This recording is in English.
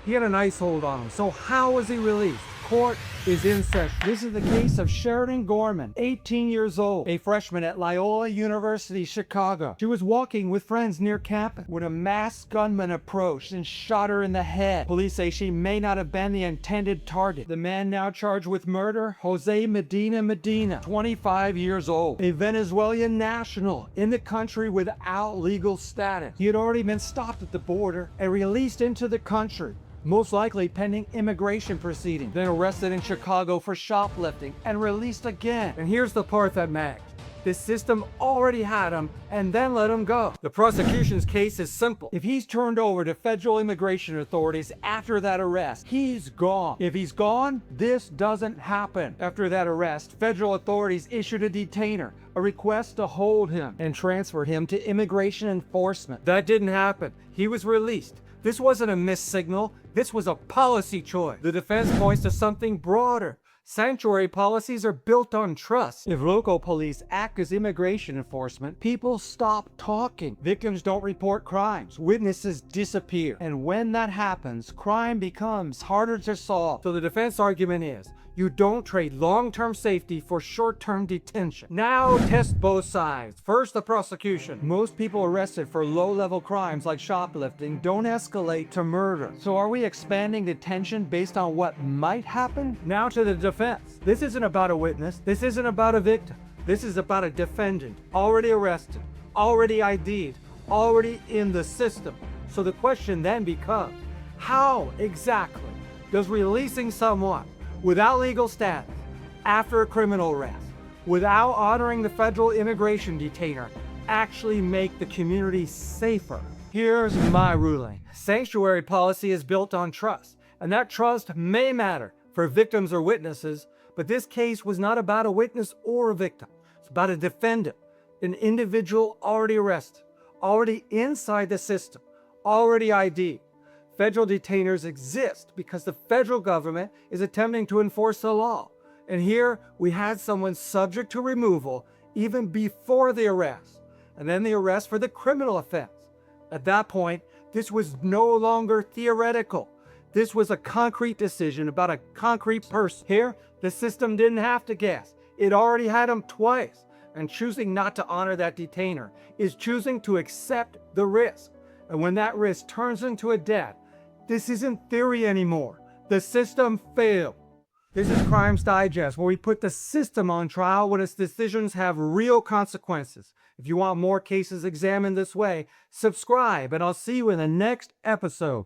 He had a nice hold on him. So how was he released? Court is in session. This is the case of Sheridan Gorman, 18 years old, a freshman at Loyola University Chicago. She was walking with friends near campus when a masked gunman approached and shot her in the head. Police say she may not have been the intended target. The man now charged with murder, Jose Medina-Medina, 25 years old, a Venezuelan national in the country without legal status. He had already been stopped at the border and released into the country, most likely pending immigration proceedings, then arrested in Chicago for shoplifting and released again. And here's the part that matters. The system already had him and then let him go. The prosecution's case is simple. If he's turned over to federal immigration authorities after that arrest, he's gone. If he's gone, this doesn't happen. After that arrest, federal authorities issued a detainer, a request to hold him and transfer him to immigration enforcement. That didn't happen. He was released. This wasn't a missed signal. This was a policy choice. The defense points to something broader. Sanctuary policies are built on trust. If local police act as immigration enforcement, people stop talking. Victims don't report crimes. Witnesses disappear. And when that happens, crime becomes harder to solve. So the defense argument is, you don't trade long-term safety for short-term detention. Now test both sides. First, the prosecution. Most people arrested for low-level crimes like shoplifting don't escalate to murder. So are we expanding detention based on what might happen? Now to the defense. This isn't about a witness. This isn't about a victim. This is about a defendant, already arrested, already ID'd, already in the system. So the question then becomes, how exactly does releasing someone without legal status, after a criminal arrest, without honoring the federal immigration detainer, actually make the community safer? Here's my ruling. Sanctuary policy is built on trust, and that trust may matter for victims or witnesses, but this case was not about a witness or a victim. It's about a defendant, an individual already arrested, already inside the system, already ID'd. Federal detainers exist because the federal government is attempting to enforce the law. And here we had someone subject to removal even before the arrest, and then the arrest for the criminal offense. At that point, this was no longer theoretical. This was a concrete decision about a concrete person. Here, the system didn't have to guess. It already had him twice. And choosing not to honor that detainer is choosing to accept the risk. And when that risk turns into a death, this isn't theory anymore. The system failed. This is Crimes Digest, where we put the system on trial when its decisions have real consequences. If you want more cases examined this way, subscribe, and I'll see you in the next episode.